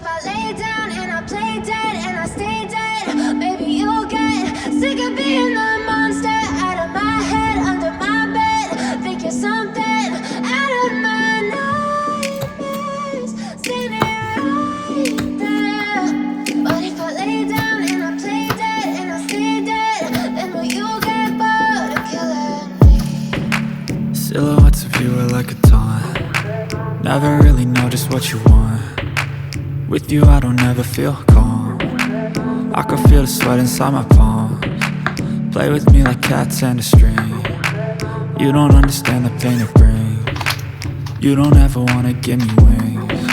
if I lay down and I play dead and I stay dead, maybe you'll get sick of being the monster out of my head, under my bed. Think you're something out of my nightmares, standing right there. But if I lay down and I play dead and I stay dead, then will you get bored of killing me? Silhouettes of you are like a taunt. Never really know just what you want. With you I don't ever feel calm. I can feel the sweat inside my palms. Play with me like cats and a string. You don't understand the pain it brings. You don't ever wanna give me wings.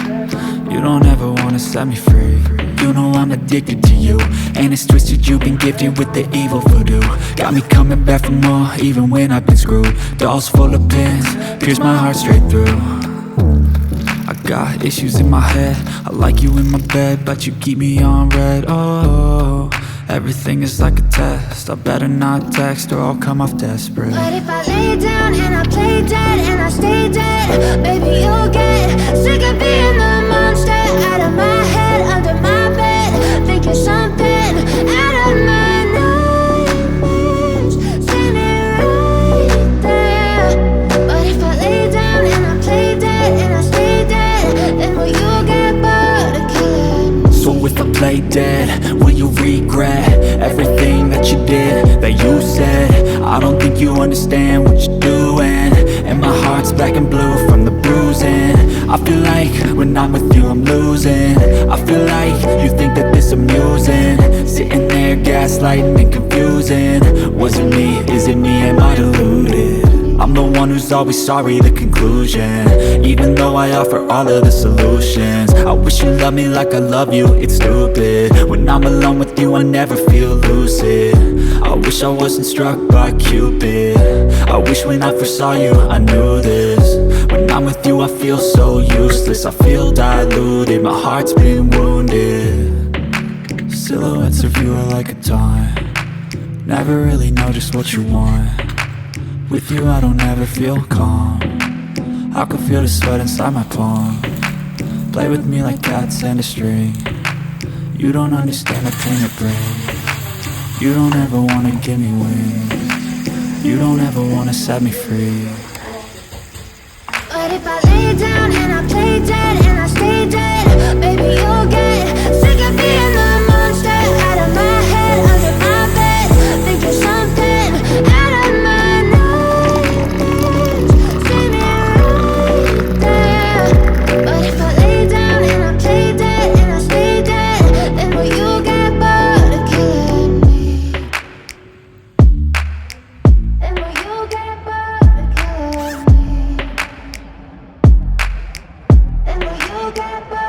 You don't ever wanna set me free. You know I'm addicted to you, and it's twisted, you've been gifted with the evil voodoo. Got me coming back for more, even when I've been screwed. Dolls full of pins, pierce my heart straight through. I got issues in my head, I like you in my bed, but you keep me on red. Oh, everything is like a test. I better not text or I'll come off desperate. But if I lay down and I play dead and I stay dead, maybe you'll get sick of being the monster out of my head, under my bed. Think you're something out of my nightmares, standing right there. But if I lay down and I play dead and I stay dead, then will you get bored of killing me? So if I play dead, will you regret everything that you did, that you said? I don't think you understand what you're doing, and my heart's black and blue from the bruising. I feel like when I'm with you I'm losing. I feel like you think that this amusing, sitting there gaslighting and confusing. Was it me? Is it me? Am I deluded? I'm the one who's always sorry, the conclusion, even though I offer all of the solutions. I wish you loved me like I love you, it's stupid. When I'm alone with you I never feel lucid. I wish I wasn't struck by Cupid. I wish when I first saw you I knew this. When I'm with you I feel so useless, I feel diluted, my heart's been wounded. Silhouettes of you are like a taunt. Never really know just what you want. With you I don't ever feel calm. I can feel the sweat inside my palm. Play with me like cats and a string. You don't understand the pain it brings. You don't ever wanna give me wings. You don't ever wanna set me free. But if I lay down and I play dead and I stay dead, maybe you'll get sick of being the monster out of my head, under my bed. Think you're something out of my nightmares, standing right there. But if I lay down and I play dead and I stay dead, then will you get bored of killing me? Then will you get bored of killing me? And will you get bored?